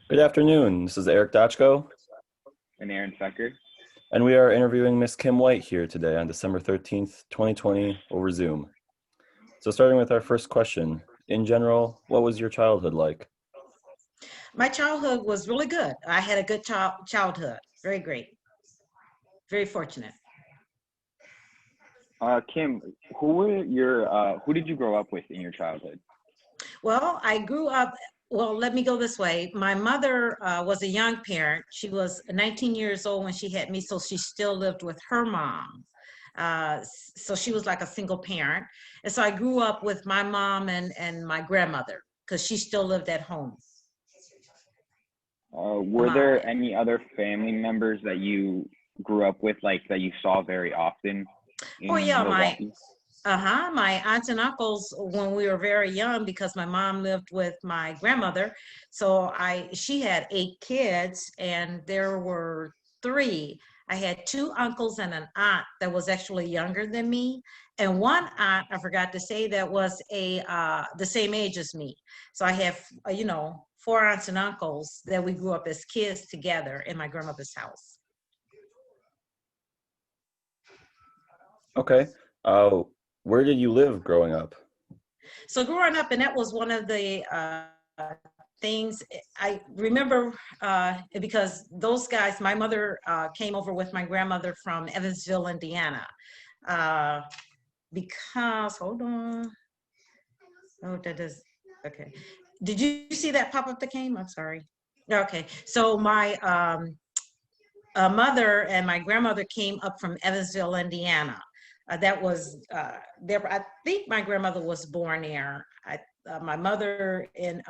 Good afternoon. This is Eric Dachko, And Aaron Fecker. and we are interviewing Miss Kim White here today on December 13th, 2020 over Zoom. So starting with our first question, in general, what was your childhood like? My childhood was really good. I had a good childhood. Very great. Very fortunate. Kim, who did you grow up with in your childhood? Well, I grew up, well, let me go this way. My mother was a young parent. She was 19 years old when she had me, so she still lived with her mom. So she was like a single parent. And so I grew up with my mom and my grandmother because she still lived at home. Were there any other family members that you grew up with, like that you saw very often Oh in yeah, Milwaukee? my aunts and uncles when we were very young, because my mom lived with my grandmother. So she had 8 kids and there were three. I had two uncles and an aunt that was actually younger than me, and one aunt, I forgot to say, that was the same age as me. So I have four aunts and uncles that we grew up as kids together in my grandmother's house. Okay. Uh, where did you live growing up? So growing up, and that was one of the things I remember, because those guys, my mother came over with my grandmother from Evansville, Indiana. Uh, because, hold on. Oh, that is, okay. Did you see that pop up that came? I'm sorry. Okay, so my mother and my grandmother came up from Evansville, Indiana. That was there. I think my grandmother was born there. My mother in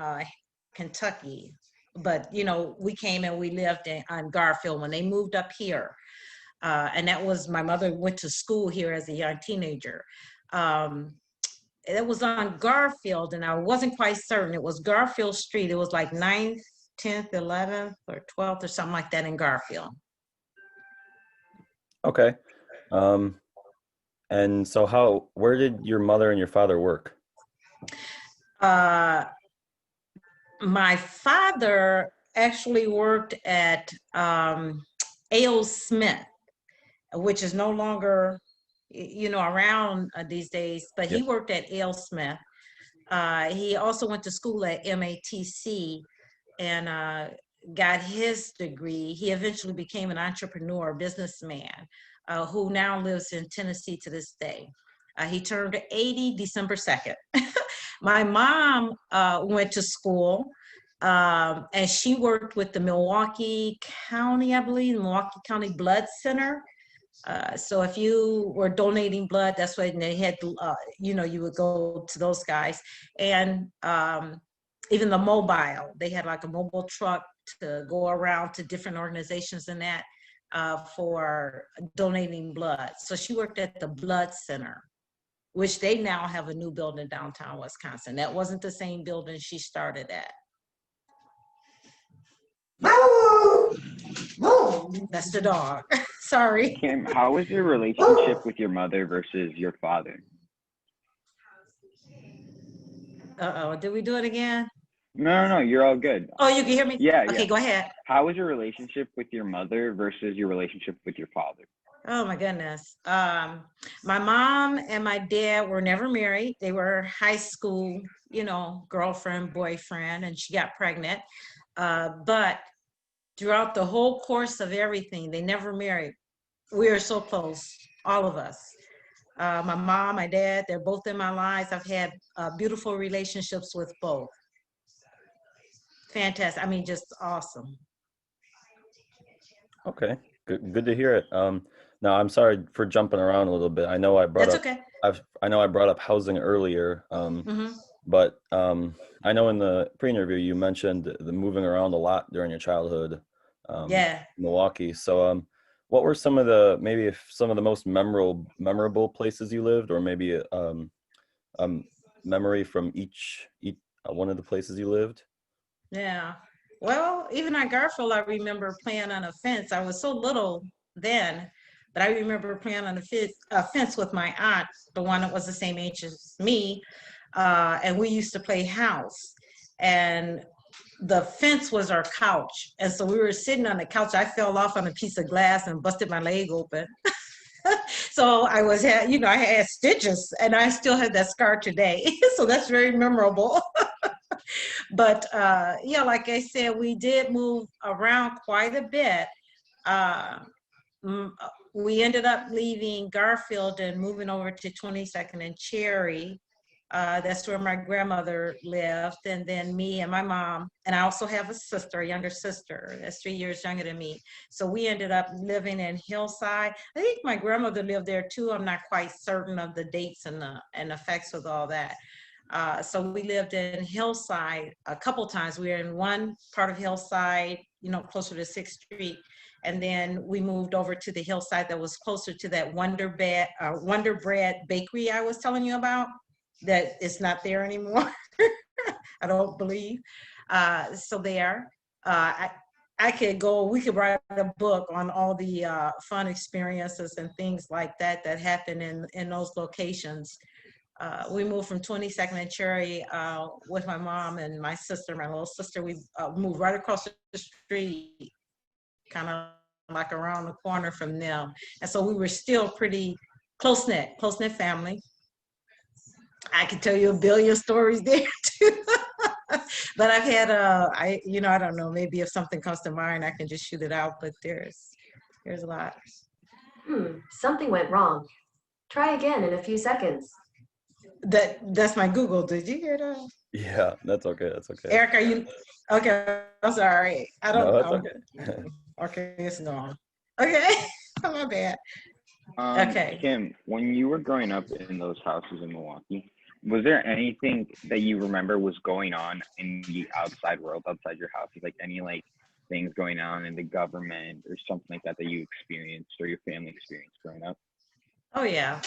Kentucky, but we came and we lived on Garfield when they moved up here, and that was my mother went to school here as a young teenager. Um, it was on Garfield, and I wasn't quite certain. It was Garfield Street. It was like 9th, 10th, 11th, or 12th, or something like that in Garfield. Okay. Um, and so where did your mother and your father work? Uh, my father actually worked at A.O. Smith, which is no longer, around these days, but he Yep. worked at A.O. Smith. He also went to school at MATC and got his degree. He eventually became an entrepreneur, businessman, who now lives in Tennessee to this day. He turned 80 December 2nd. My mom went to school, and she worked with the Milwaukee County, I believe, Milwaukee County Blood Center. So if you were donating blood, that's when they had, you would go to those guys. And even the mobile, they had like a mobile truck to go around to different organizations and that for donating blood. So she worked at the Blood Center, which they now have a new building downtown Wisconsin. That wasn't the same building she started at. That's the dog. Sorry. Kim, how was your relationship with your mother versus your father? Uh-oh, did we do it again? No, you're all good. Oh, you can hear me? Yeah, Okay, yeah. go ahead. How was your relationship with your mother versus your relationship with your father? Oh my goodness. My mom and my dad were never married. They were high school, girlfriend, boyfriend, and she got pregnant. But throughout the whole course of everything, they never married. We are so close, all of us. My mom, my dad, they're both in my lives. I've had beautiful relationships with both. Fantastic. I mean, just awesome. Okay. Good to hear it. Now I'm sorry for jumping around a little bit. I know I brought That's up okay. I know I brought up housing earlier. Hmm. But I know in the pre-interview you mentioned the moving around a lot during your childhood, Yeah. Milwaukee. So, what were some of the maybe if some of the most memorable places you lived, or maybe um, memory from each one of the places you lived? Yeah. Well, even at Garfield, I remember playing on a fence. I was so little then, but I remember playing on a fence with my aunt, the one that was the same age as me, and we used to play house. And the fence was our couch. And so we were sitting on the couch. I fell off on a piece of glass and busted my leg open. So I was, you know, I had stitches and I still have that scar today. So that's very memorable. But yeah, like I said, we did move around quite a bit. Uh, we ended up leaving Garfield and moving over to 22nd and Cherry. That's where my grandmother lived, and then me and my mom, and I also have a sister, a younger sister, that's 3 years younger than me. So we ended up living in Hillside. I think my grandmother lived there too. I'm not quite certain of the dates and the facts with all that. So we lived in Hillside a couple times. We were in one part of Hillside, you know, closer to 6th Street. And then we moved over to the Hillside that was closer to that Wonder Bread bakery I was telling you about. That is not there anymore. I don't believe. So there, I could go, we could write a book on all the fun experiences and things like that that happen in those locations. We moved from 22nd and Cherry with my mom and my sister, my little sister. We moved right across the street, kind of like around the corner from them. And so we were still pretty close-knit family. I could tell you a billion stories there too. But I've had I don't know, maybe if something comes to mind, I can just shoot it out, but there's a lot. Something went wrong. Try again in a few seconds. That's my Google. Did you hear that? Yeah, that's okay. That's okay. Eric, are you okay? I'm sorry. I don't No, know. that's okay. Okay, it's gone. Okay, my bad. Okay. Kim, when you were growing up in those houses in Milwaukee, was there anything that you remember was going on in the outside world, outside your house? Like any like things going on in the government or something like that that you experienced or your family experienced growing up? Oh yeah.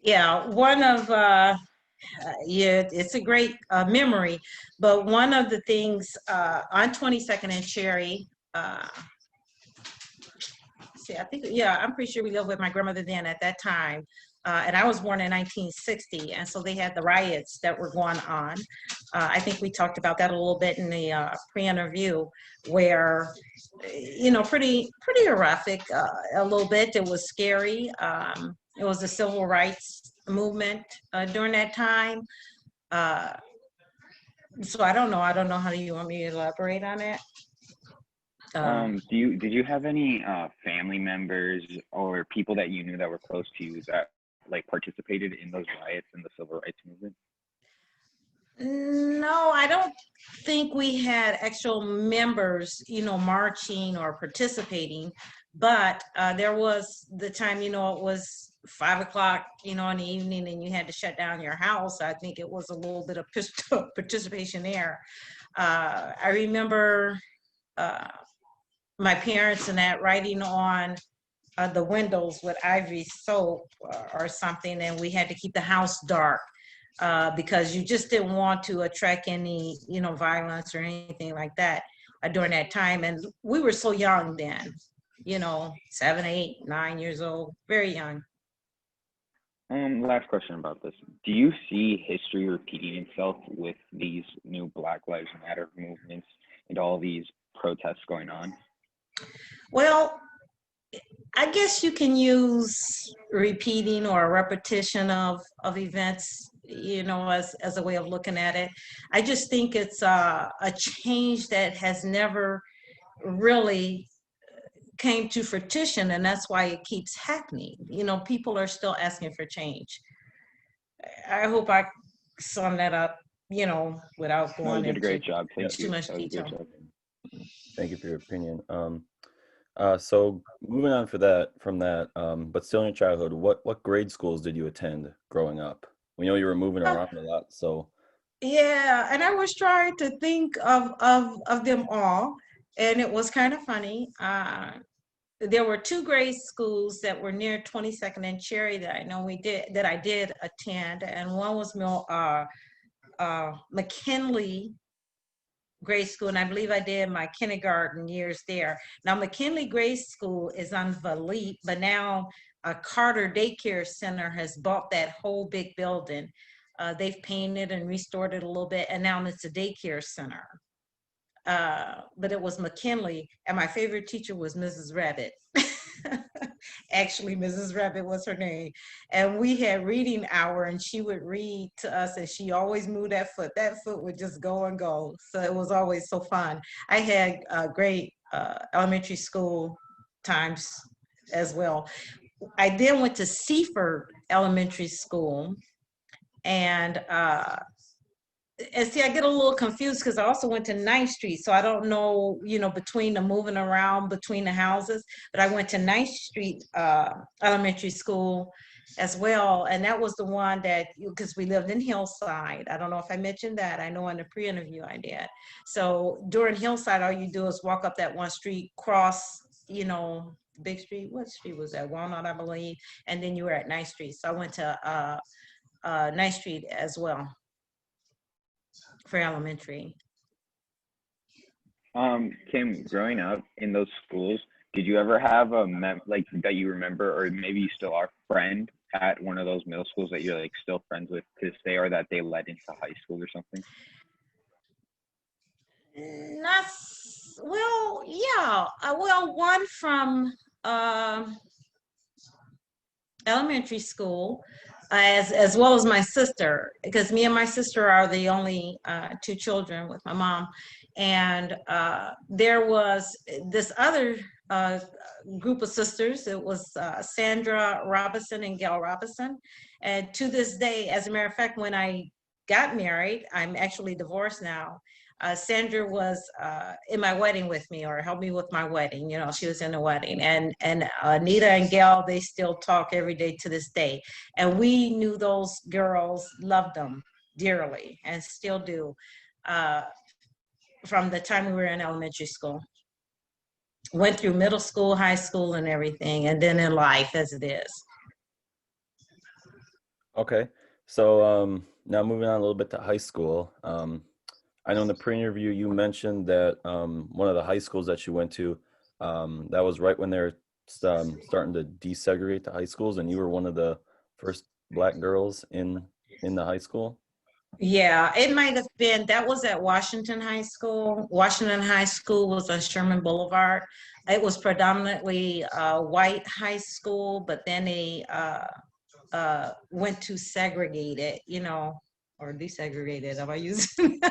Yeah, one of yeah, it's a great memory, but one of the things on 22nd and Cherry, I think, yeah, I'm pretty sure we lived with my grandmother then at that time. And I was born in 1960. And so they had the riots that were going on. I think we talked about that a little bit in the pre-interview where, you know, pretty horrific a little bit. It was scary. It was the civil rights movement during that time. So I don't know. How do you want me to elaborate on it? Did you have any family members or people that you knew that were close to you that like participated in those riots in the civil rights movement? No, I don't think we had actual members, you know, marching or participating, but there was the time, you know, it was 5 o'clock, you know, in the evening and you had to shut down your house. I think it was a little bit of participation there. I remember my parents and that writing on the windows with ivory soap or something, and we had to keep the house dark because you just didn't want to attract any, you know, violence or anything like that during that time. And we were so young then, you know, 7, 8, 9 years old, very young. Last question about this. Do you see history repeating itself with these new Black Lives Matter movements and all these protests going on? Well, I guess you can use repeating or a repetition of events, you know, as a way of looking at it. I just think it's a change that has never really came to fruition, and that's why it keeps happening. You know, people are still asking for change. I hope I sum that up, you know, without going You did a great into job. Thank you. too much detail. Thank you for your opinion. So moving on from that, but still in your childhood, what grade schools did you attend growing up? We know you were moving around a lot, so. Yeah, and I was trying to think of them all, and it was kind of funny. There were 2 grade schools that were near 22nd and Cherry that I know I did attend, and one was McKinley grade school, and I believe I did my kindergarten years there. Now, McKinley grade school is on Valete, but now Carter Daycare Center has bought that whole big building. They've painted and restored it a little bit, and now it's a daycare center. but it was McKinley, and my favorite teacher was Mrs. Rabbit. Actually, Mrs. Rabbit was her name. And we had reading hour, and she would read to us, and she always moved that foot. That foot would just go and go. So it was always so fun. I had great elementary school times as well. I then went to Seaford Elementary School, and see, I get a little confused because I also went to 9th Street. So I don't know, between the moving around between the houses, but I went to 9th Street Elementary School as well. And that was the one that, because we lived in Hillside. I don't know if I mentioned that. I know in the pre-interview I did. So during Hillside, all you do is walk up that one street, cross, Big Street. What street was that? Walnut, I believe. And then you were at 9th Street. So I went to 9th Street as well for elementary. Kim, growing up in those schools, did you ever have a like that you remember, or maybe you still are, friend at one of those middle schools that you're like still friends with to this day, or that they led into high school or something? Not well, yeah. Well, one from elementary school, as well as my sister, because me and my sister are the only 2 children with my mom. And there was this other group of sisters. It was Sandra Robinson and Gail Robinson. And to this day, as a matter of fact, when I got married, I'm actually divorced now. Sandra was in my wedding with me, or helped me with my wedding. She was in the wedding. And Anita and Gail, they still talk every day to this day. And we knew those girls, loved them dearly, and still do, from the time we were in elementary school. Went through middle school, high school, and everything, and then in life as it is. Okay, so now moving on a little bit to high school. I know in the pre-interview you mentioned that one of the high schools that you went to, that was right when they're starting to desegregate the high schools, and you were one of the first Black girls in the high school. Yeah, it might have been. That was at Washington High School. Washington High School was on Sherman Boulevard. It was predominantly white high school, but then they went to segregate it, or desegregated. Am I using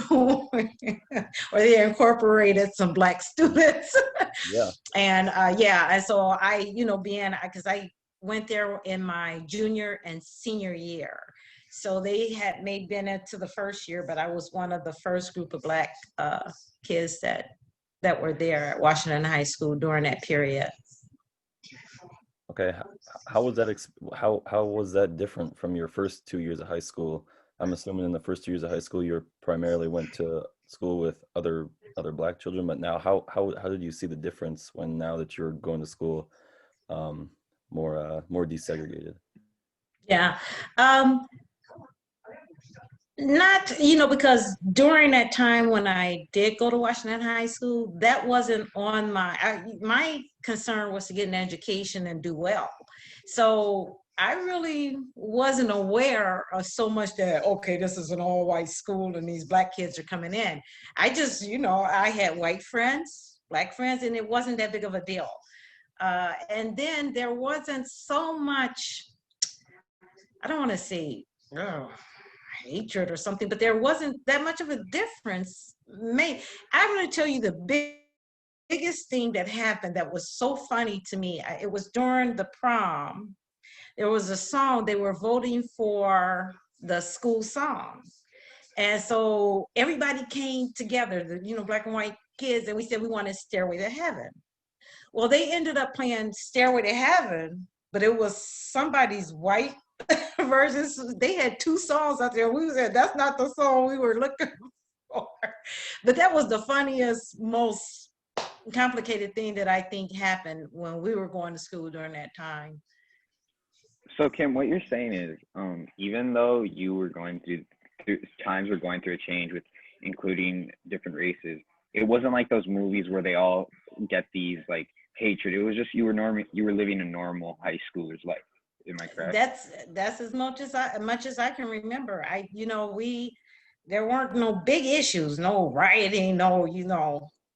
or they incorporated some Black students. Yeah. And and so I, because I went there in my junior and senior year. So they had maybe been into the first year, but I was one of the first group of Black kids that were there at Washington High School during that period. Okay, how was that? How was that different from your first 2 years of high school? I'm assuming in the first 2 years of high school, you primarily went to school with other Black children, but now how did you see the difference now that you're going to school more desegregated? Yeah. Not, because during that time when I did go to Washington High School, that wasn't on my concern was to get an education and do well. So I really wasn't aware of so much that, okay, this is an all white school and these Black kids are coming in. I just, I had white friends, Black friends, and it wasn't that big of a deal. And then there wasn't so much, I don't want to say, hatred or something, but there wasn't that much of a difference. I'm going to tell you the biggest thing that happened that was so funny to me. It was during the prom. There was a song, they were voting for the school song. And so everybody came together, the Black and white kids, and we said we wanted Stairway to Heaven. Well, they ended up playing Stairway to Heaven, but it was somebody's white versions. They had 2 songs out there. We said that's not the song we were looking for. But that was the funniest, most complicated thing that I think happened when we were going to school during that time. So Kim, what you're saying is, even though you were going through times were going through a change with including different races, it wasn't like those movies where they all get these like hatred. It was just you were living a normal high schooler's life. Am I correct? That's as much as I can remember. there weren't no big issues, no rioting, no,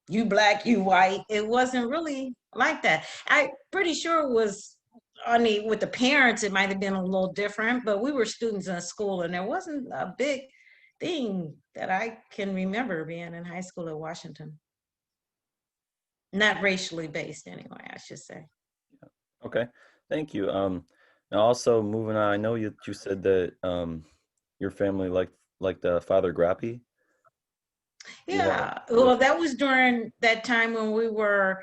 you black, you white. It wasn't really like that. I pretty sure it was, with the parents, it might have been a little different, but we were students in school and there wasn't a big thing that I can remember being in high school at Washington. Not racially based anyway, I should say. Okay, thank you. Now also moving on, I know you said that your family liked Father Grappi. Yeah, well, that was during that time when we were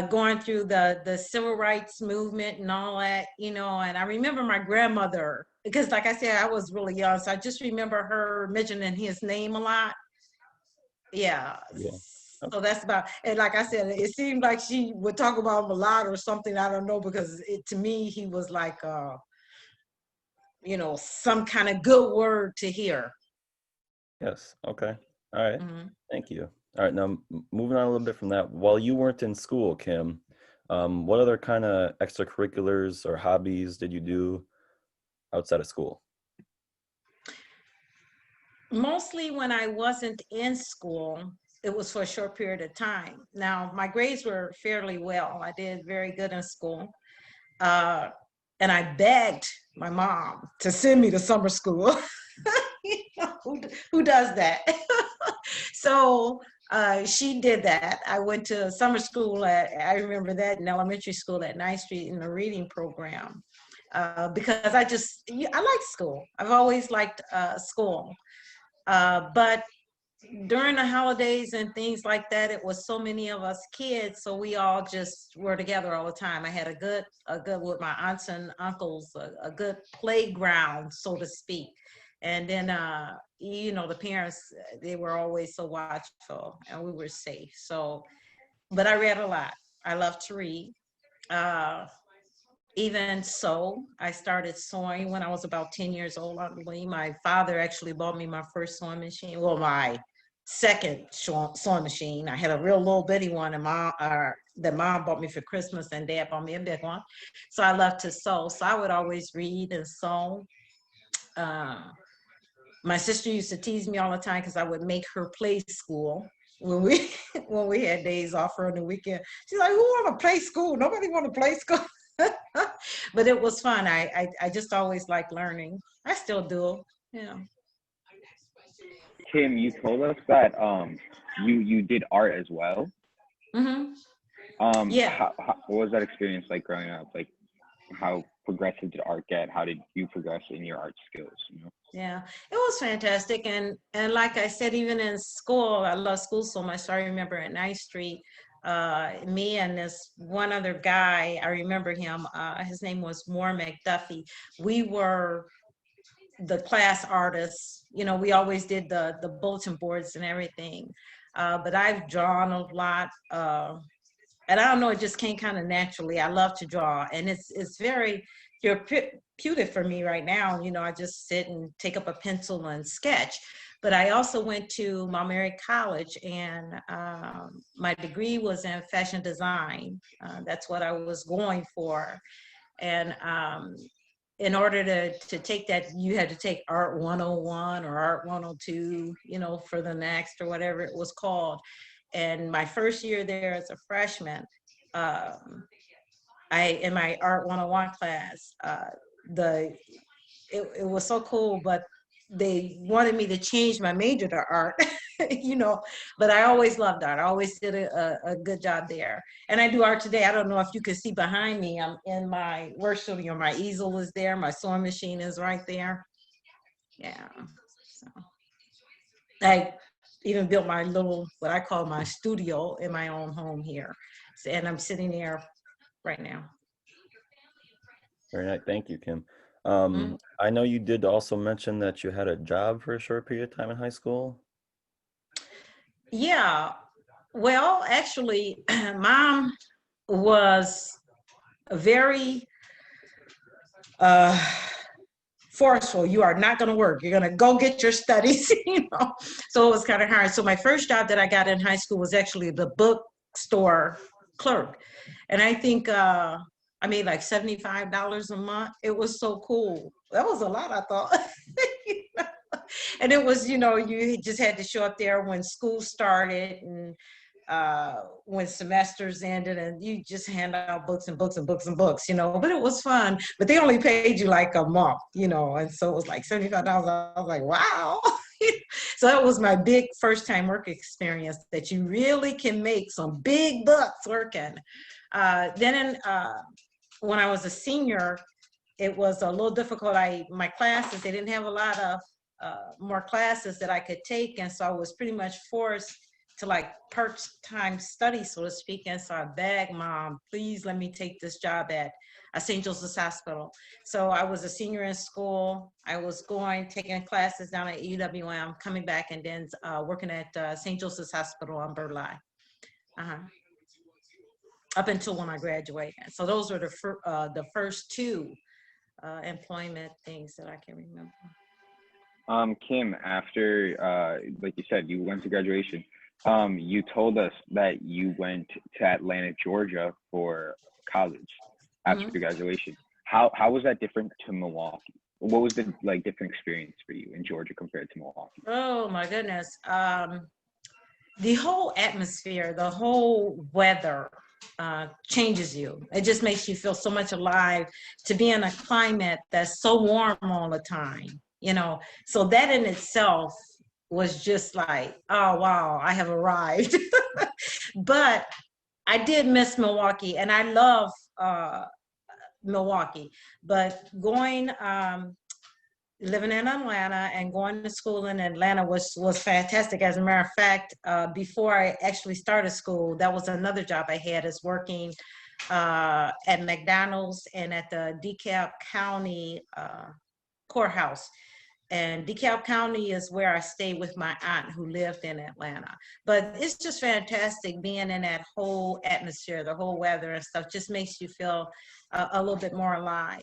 going through the civil rights movement and all that, and I remember my grandmother, because like I said, I was really young, so I just remember her mentioning his name a lot. Yeah. Yeah. So that's about, and like I said, it seemed like she would talk about him a lot or something. I don't know, because to me, he was like, some kind of good word to hear. Yes. Okay. All right. Mm-hmm. Thank you. All right. Now moving on a little bit from that, while you weren't in school, Kim, what other kind of extracurriculars or hobbies did you do outside of school? Mostly when I wasn't in school, it was for a short period of time. Now, my grades were fairly well. I did very good in school. And I begged my mom to send me to summer school. Who does that? So she did that. I went to summer school I remember that, in elementary school at 9th Street in the reading program. Because I liked school. I've always liked school. But during the holidays and things like that, it was so many of us kids, so we all just were together all the time. I had a good with my aunts and uncles, a good playground, so to speak. And then the parents, they were always so watchful, and we were safe. So, but I read a lot. I love to read. Even so, I started sewing when I was about 10 years old. I believe my father actually bought me my first sewing machine. Well, my second sewing machine. I had a real little bitty one, and that mom bought me for Christmas, and dad bought me a big one. So I loved to sew. So I would always read and sew. My sister used to tease me all the time because I would make her play school when we when we had days off on the weekend. She's like, "Who want to play school? Nobody want to play school." But it was fun. I just always liked learning. I still do. Yeah. Kim, you told us that you did art as well. Mm-hmm. Yeah. What was that experience like growing up? Like, how progressive did art get? How did you progress in your art skills? Yeah, it was fantastic. And like I said, even in school, I love school so much. So I remember at 9th Street, me and this one other guy, I remember him, his name was Moore McDuffie. We were the class artists. We always did the bulletin boards and everything. But I've drawn a lot. And I don't know, it just came kind of naturally. I love to draw, and it's very therapeutic for me right now. I just sit and take up a pencil and sketch. But I also went to Mount Mary College, and my degree was in fashion design. That's what I was going for. And in order to take that, you had to take Art 101 or Art 102, for the next or whatever it was called. And my first year there as a freshman, in my Art 101 class, it was so cool, but they wanted me to change my major to art, but I always loved art. I always did a good job there. And I do art today. I don't know if you can see behind me, I'm in my work studio. My easel is there. My sewing machine is right there. Yeah. So I even built my little, what I call my studio in my own home here. And I'm sitting there right now. Very nice. Thank you, Kim. I know you did also mention that you had a job for a short period of time in high school. Yeah. Well, actually, Mom was very forceful. You are not going to work. You're going to go get your studies, So it was kind of hard. So my first job that I got in high school was actually the bookstore clerk. And I think I made like $75 a month. It was so cool. That was a lot, I thought. And it was, you just had to show up there when school started and when semesters ended, and you just hand out books and books and books and books, but it was fun. But they only paid you like a month, and so it was like $75. I was like, wow. So that was my big first time work experience, that you really can make some big bucks working. When I was a senior, it was a little difficult. My classes, they didn't have a lot of more classes that I could take, and so I was pretty much forced to like part-time study, so to speak. And so I begged Mom, please let me take this job at St. Joseph's Hospital. So I was a senior in school. I was taking classes down at UWM, coming back, and then working at St. Joseph's Hospital on Burleigh. Up until when I graduated. So those were the first two employment things that I can remember. Kim, after, like you said, you went to graduation. You told us that you went to Atlanta, Georgia for college after graduation. How was that different to Milwaukee? What was the different experience for you in Georgia compared to Milwaukee? Oh my goodness. The whole atmosphere, the whole weather changes you. It just makes you feel so much alive to be in a climate that's so warm all the time, so that in itself was just like, oh wow, I have arrived. But I did miss Milwaukee, and I love Milwaukee, but living in Atlanta and going to school in Atlanta was fantastic. As a matter of fact, before I actually started school, that was another job I had, is working at McDonald's and at the DeKalb County courthouse. And DeKalb County is where I stayed with my aunt who lived in Atlanta. But it's just fantastic being in that whole atmosphere, the whole weather and stuff just makes you feel a little bit more alive.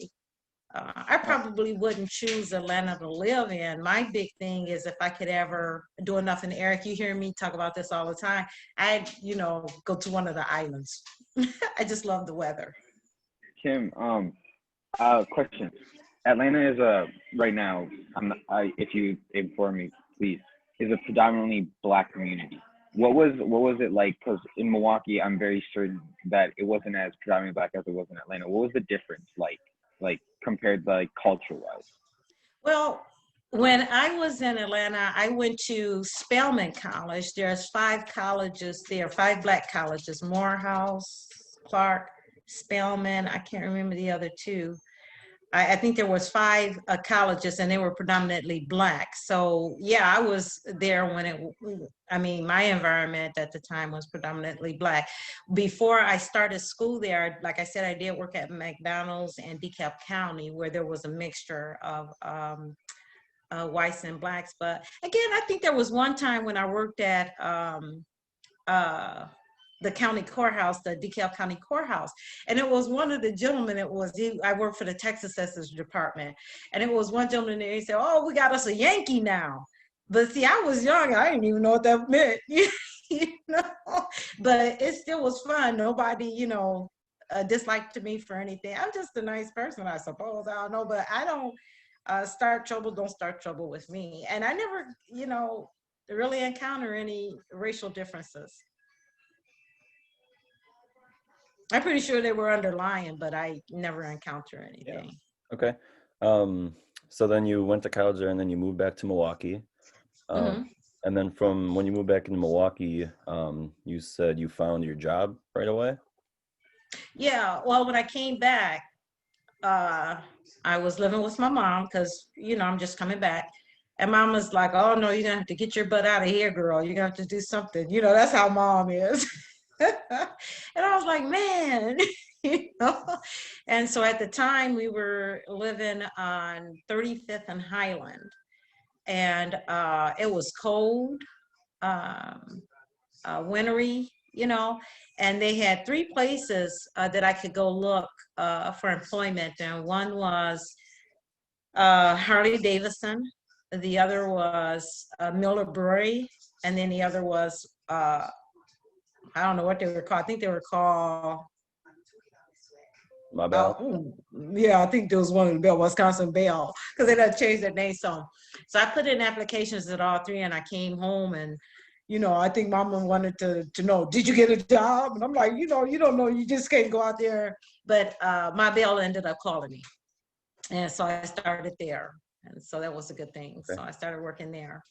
I probably wouldn't choose Atlanta to live in. My big thing is if I could ever do enough, and Eric, you hear me talk about this all the time, I'd, go to one of the islands. I just love the weather. Kim, question. Atlanta is right now, if you inform me, please, is a predominantly Black community. What was it like? Because in Milwaukee, I'm very certain that it wasn't as predominantly Black as it was in Atlanta. What was the difference like compared culture-wise? Well, when I was in Atlanta, I went to Spelman College. There's 5 colleges there, 5 Black colleges: Morehouse, Clark, Spelman. I can't remember the other 2. I think there was 5 colleges, and they were predominantly Black. So yeah, I was there when my environment at the time was predominantly Black. Before I started school there, like I said, I did work at McDonald's and DeKalb County, where there was a mixture of whites and Blacks. But again, I think there was one time when I worked at the county courthouse, the DeKalb County courthouse. And it was one of the gentlemen, I worked for the Texas Census Department. And it was one gentleman there, he said, oh, we got us a Yankee now. But see, I was young, I didn't even know what that meant, but it still was fun. Nobody, disliked me for anything. I'm just a nice person, I suppose, I don't know, but I don't don't start trouble with me. And I never, really encounter any racial differences. I'm pretty sure they were underlying, but I never encountered anything. Yeah. Okay. So then you went to college there, and then you moved back to Milwaukee. And then from when you moved back into Milwaukee, you said you found your job right away? Yeah. Well, when I came back, I was living with my mom because, I'm just coming back. And Mom was like, oh, no, you're going to have to get your butt out of here, girl. You're going to have to do something. That's how Mom is. And I was like, man, And so at the time we were living on 35th and Highland, and it was cold, wintry, and they had 3 places that I could go look for employment. And one was Harley Davidson, the other was Miller Brewery, and then the other was I don't know what they were called. I think they were called My Bell. Yeah, I think there was one in the Bell, Wisconsin Bell, because they done changed their name some. So I put in applications at all three, and I came home, and I think Mama wanted to know, did you get a job? And I'm like, you don't know, you just can't go out there. But My Bell ended up calling me, and so I started there, and so that was a good thing. Okay. So I started working there.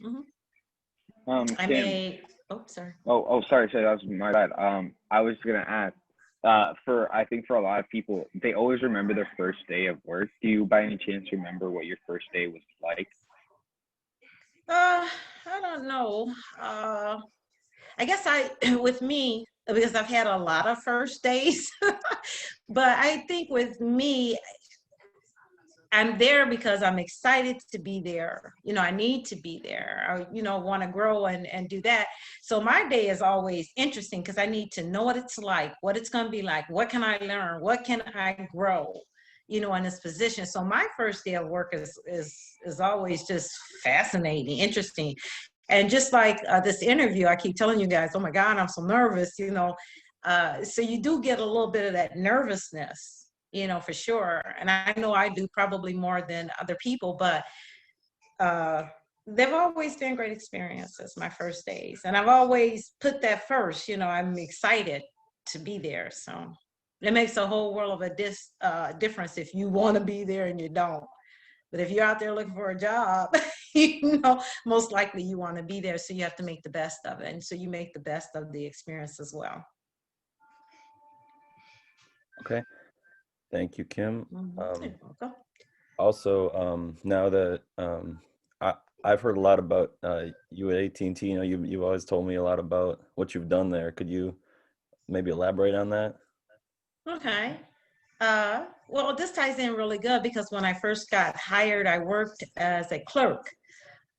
I Kim. made. Oh, sorry. Oh, sorry, that was my bad. I was gonna ask, I think for a lot of people, they always remember their first day of work. Do you, by any chance, remember what your first day was like? I don't know. I guess with me, because I've had a lot of first days, but I think with me, I'm there because I'm excited to be there. I need to be there. I, want to grow and do that. So my day is always interesting because I need to know what it's like, what it's going to be like, what can I learn, what can I grow, in this position. So my first day of work is always just fascinating, interesting. And just like this interview, I keep telling you guys, oh my God, I'm so nervous, so you do get a little bit of that nervousness, for sure. And I know I do probably more than other people, but they've always been great experiences, my first days. And I've always put that first, I'm excited to be there. So it makes a whole world of a difference if you want to be there and you don't. But if you're out there looking for a job, most likely you want to be there. So you have to make the best of it. And so you make the best of the experience as well. Okay. Thank you, Kim. You're welcome. Also, now that I've heard a lot about you at AT&T, you've always told me a lot about what you've done there. Could you maybe elaborate on that? Okay. Well, this ties in really good because when I first got hired, I worked as a clerk.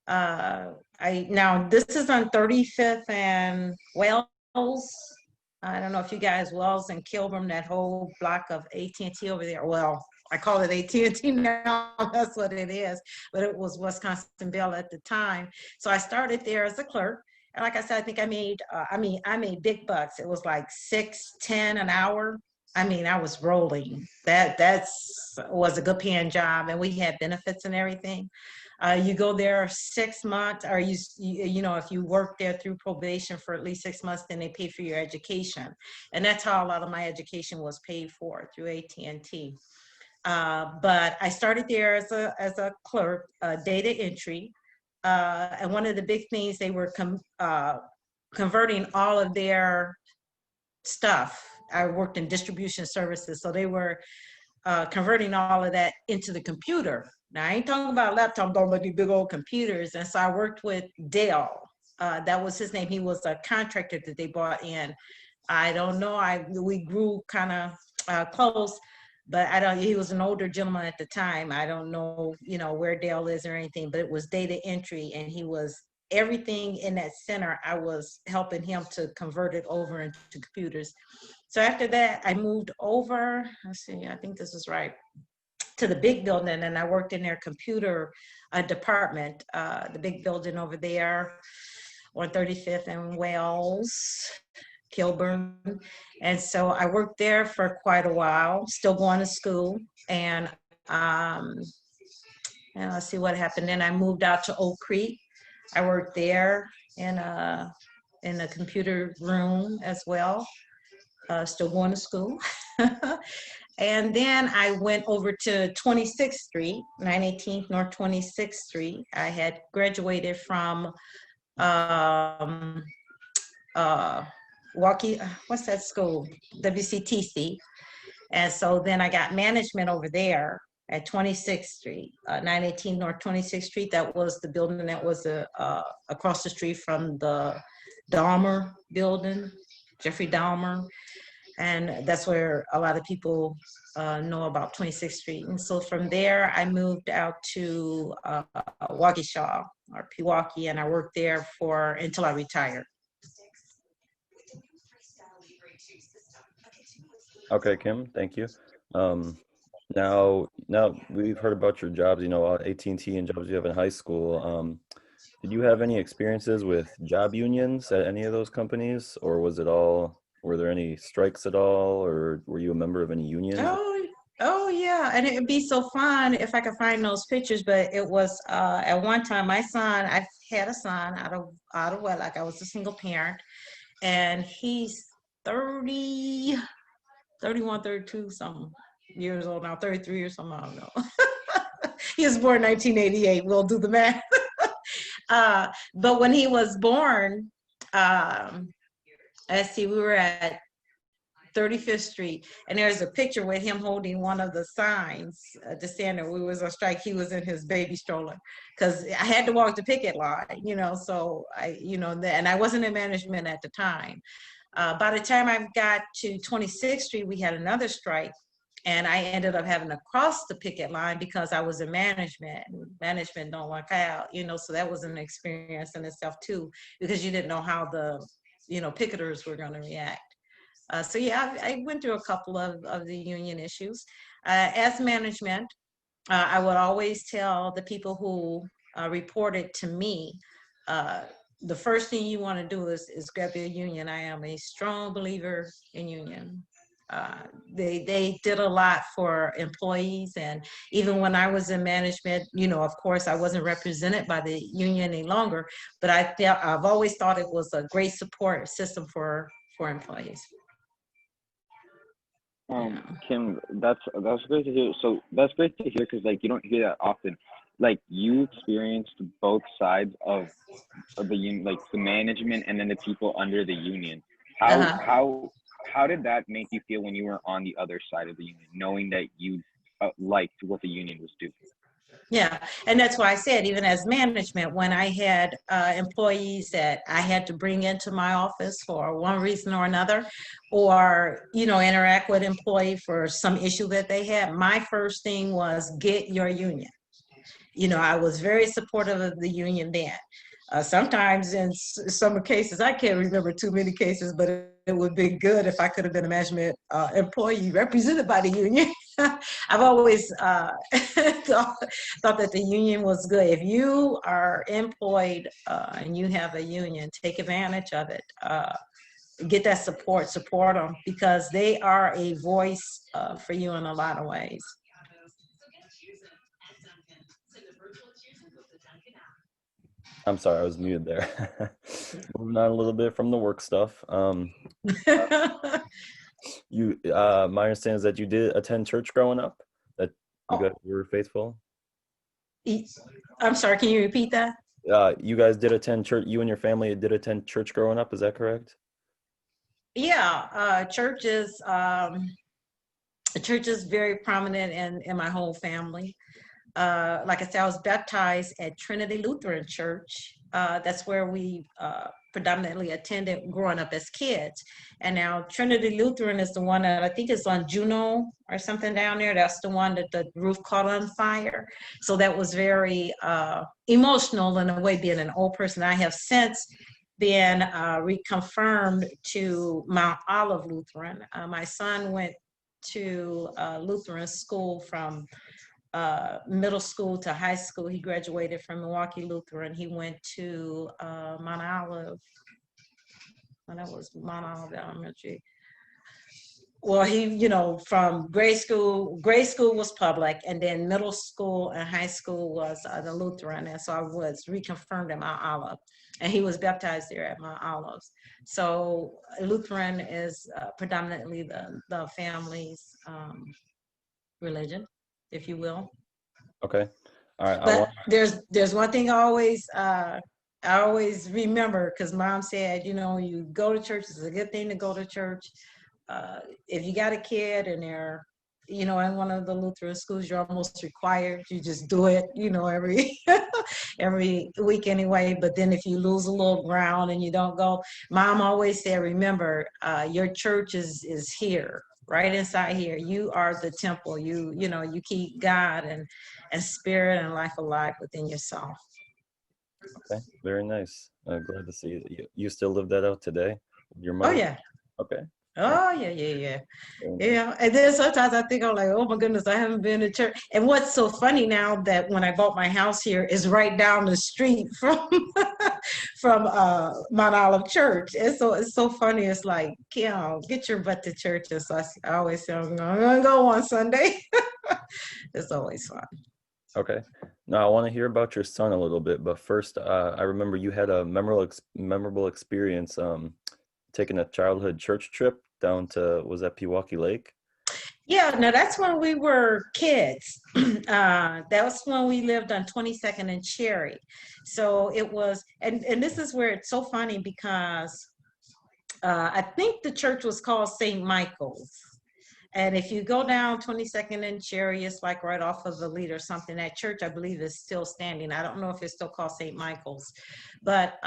Now this is on 35th and Wells. I don't know if you guys, Wells and Kilburn, that whole block of AT&T over there. Well, I call it AT&T now. That's what it is. But it was Wisconsin Bell at the time. So I started there as a clerk. And like I said, I think I made big bucks. It was like $6.10 an hour. I was rolling. That's was a good paying job, and we had benefits and everything. You go there 6 months, or if you work there through probation for at least 6 months, then they pay for your education, and that's how a lot of my education was paid for, through AT&T. But I started there as a clerk, data entry, and one of the big things, they were converting all of their stuff. I worked in distribution services, so they were converting all of that into the computer. Now, I ain't talking about laptops, I'm talking about these big old computers. And so I worked with Dale. That was his name. He was a contractor that they brought in. I don't know. We grew kind of close, but he was an older gentleman at the time. I don't know, where Dale is or anything, but it was data entry, and he was everything in that center. I was helping him to convert it over into computers. So after that, I moved over, let's see, I think this is right, to the big building, and I worked in their computer department, the big building over there on 35th and Wells, Kilburn. And so I worked there for quite a while, still going to school. And let's see what happened. Then I moved out to Oak Creek. I worked there in the computer room as well. Still going to school. And then I went over to 26th Street, 918th North 26th Street. I had graduated from Milwaukee, what's that school? WCTC. And so then I got management over there at 26th Street, 918 North 26th Street. That was the building that was across the street from the Dahmer building, Jeffrey Dahmer. And that's where a lot of people know about 26th Street. And so from there, I moved out to Waukesha, or Pewaukee, and I worked there until I retired. Okay, Kim, thank you. Now we've heard about your jobs, AT&T and jobs you have in high school. Did you have any experiences with job unions at any of those companies, or were there any strikes at all, or were you a member of any unions? Oh, Oh yeah, and it'd be so fun if I could find those pictures. But it was at one time my son. I had a son out of wedlock. I was a single parent, and he's 30, 31, 32 some years old now, 33 or something. I don't know. He was born in 1988. We'll do the math. But when he was born, let's see, we were at 35th Street, and there's a picture with him holding one of the signs to stand there. We was on strike. He was in his baby stroller because I had to walk the picket line, so and I wasn't in management at the time. By the time I got to 26th Street, we had another strike, and I ended up having to cross the picket line because I was in management. Management don't work out, so that was an experience in itself too, because you didn't know how the, picketers were going to react. So yeah, I went through a couple of the union issues. As management, I would always tell the people who reported to me, the first thing you want to do is grab your union. I am a strong believer in union. They did a lot for employees, and even when I was in management, of course I wasn't represented by the union any longer, but I've always thought it was a great support system for employees. Kim, that's great to hear. So that's great to hear because like you don't hear that often. Like you experienced both sides of the union, like the management and then the people under the union. How Uh-huh. how did that make you feel when you were on the other side of the union, knowing that you liked what the union was doing? Yeah, and that's why I said, even as management, when I had employees that I had to bring into my office for one reason or another, or interact with employee for some issue that they had, my first thing was get your union. I was very supportive of the union then. Sometimes in some cases, I can't remember too many cases, but it would be good if I could have been a management employee represented by the union. I've always thought that the union was good. If you are employed and you have a union, take advantage of it. Get that support them, because they are a voice for you in a lot of ways. I'm sorry, I was muted there. Moving on a little bit from the work stuff. My understanding is that you did attend church growing up, that you guys were faithful. I'm sorry, can you repeat that? You guys did attend church, you and your family did attend church growing up, is that correct? Yeah, church is very prominent in my whole family. Like I said, I was baptized at Trinity Lutheran Church. That's where we predominantly attended growing up as kids. And now Trinity Lutheran is the one that I think is on Juneau or something down there. That's the one that the roof caught on fire. So that was very emotional in a way, being an old person. I have since been reconfirmed to Mount Olive Lutheran. My son went to Lutheran school from middle school to high school. He graduated from Milwaukee Lutheran. He went to Mount Olive, and that was Mount Olive Elementary. Well, he, from grade school was public, and then middle school and high school was the Lutheran. And so I was reconfirmed at Mount Olive, and he was baptized there at Mount Olive. So Lutheran is predominantly the family's religion, if you will. Okay. All right. But there's one thing I always remember, because Mom said, you go to church, it's a good thing to go to church. If you got a kid and they're, in one of the Lutheran schools, you're almost required. You just do it, every every week anyway. But then if you lose a little ground and you don't go, Mom always said, remember, your church is here, right inside here. You are the temple. You keep God and spirit and life alive within yourself. Okay, very nice. Glad to see that you still live that out today with your mother. Oh yeah. Okay. Oh, yeah, yeah, yeah. Yeah, and then sometimes I think I'm like, oh my goodness, I haven't been to church. And what's so funny now that when I bought my house here is right down the street from from Mount Olive Church. And so it's so funny. It's like, Kim, get your butt to church. And so I always say I'm gonna go on Sunday. It's always fun. Okay. Now I want to hear about your son a little bit, but first, I remember you had a memorable experience taking a childhood church trip down to, was that Pewaukee Lake? Yeah, no, that's when we were kids. That was when we lived on 22nd and Cherry. So it was, and this is where it's so funny because I think the church was called St. Michael's. And if you go down 22nd and Cherry, it's like right off of the lead or something. That church, I believe, is still standing. I don't know if it's still called St. Michael's, but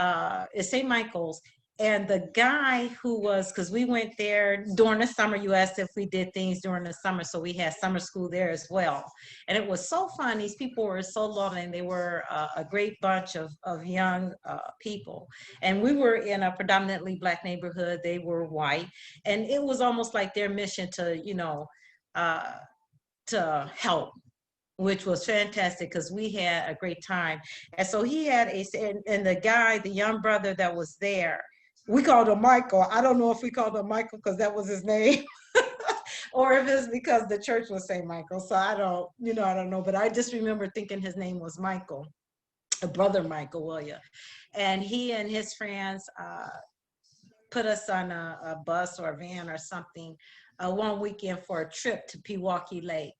it's St. Michael's. And the guy who was, because we went there during the summer, you asked if we did things during the summer. So we had summer school there as well. And it was so fun. These people were so loving. They were a great bunch of young people. And we were in a predominantly Black neighborhood. They were white. And it was almost like their mission to, to help, which was fantastic because we had a great time. And so he had and the guy, the young brother that was there, we called him Michael. I don't know if we called him Michael because that was his name or if it's because the church was St. Michael. So I don't know, but I just remember thinking his name was Michael, brother Michael William. And he and his friends put us on a bus or a van or something one weekend for a trip to Pewaukee Lake.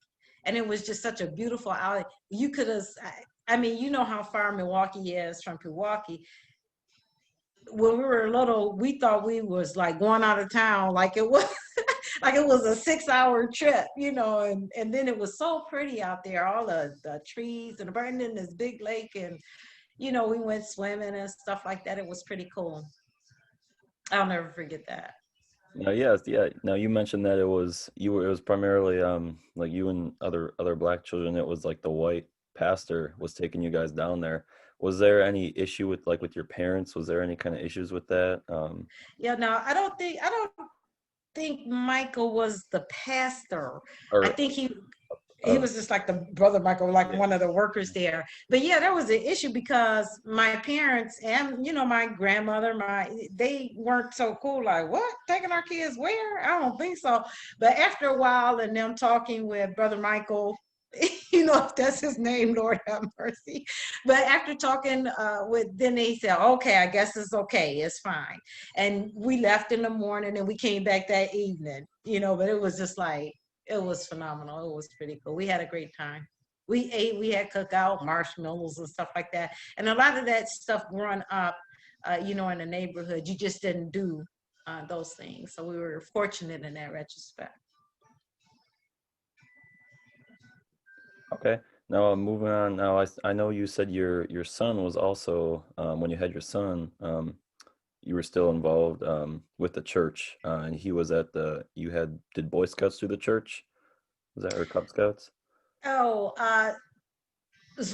And it was just such a beautiful outing. You could have, I mean, you know how far Milwaukee is from Pewaukee. When we were little, we thought we was like going out of town, like it was like it was a 6-hour trip, and then it was so pretty out there, all the trees and the burning in this big lake, and we went swimming and stuff like that. It was pretty cool. I'll never forget that. Now, yes, yeah. Now you mentioned that it was it was primarily like you and other Black children. It was like the white pastor was taking you guys down there. Was there any issue with your parents? Was there any kind of issues with that? Yeah, no, I don't think Michael was the pastor. I Or think he was just like the brother Michael, like one of the workers there. But yeah, there was an issue because my parents and my grandmother, they weren't so cool. Like, what, taking our kids where? I don't think so. But after a while, and them talking with brother Michael, if that's his name, Lord have mercy. But after talking then they said, okay, I guess it's okay, it's fine. And we left in the morning and we came back that evening, but it was just like, it was phenomenal. It was pretty cool. We had a great time. We ate, we had cookout, marshmallows and stuff like that. And a lot of that stuff growing up, in the neighborhood, you just didn't do those things. So we were fortunate in that retrospect. okay. Now moving on. Now I know you said your son was also when you had your son, you were still involved with the church, and he was at did Boy Scouts through the church? Was that or Cub Scouts? Oh,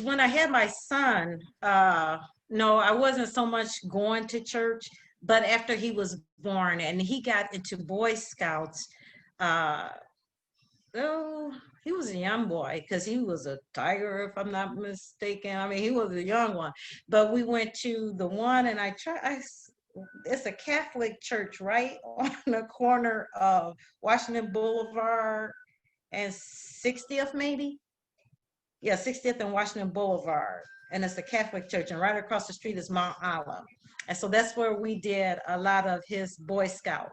when I had my son, no, I wasn't so much going to church, but after he was born and he got into Boy Scouts, oh, he was a young boy because he was a tiger, if I'm not mistaken. I mean, he was a young one. But we went to the one, and it's a Catholic church right on the corner of Washington Boulevard and 60th, maybe. Yeah, 60th and Washington Boulevard. And it's a Catholic church. And right across the street is Mount Olive. And so that's where we did a lot of his Boy Scout.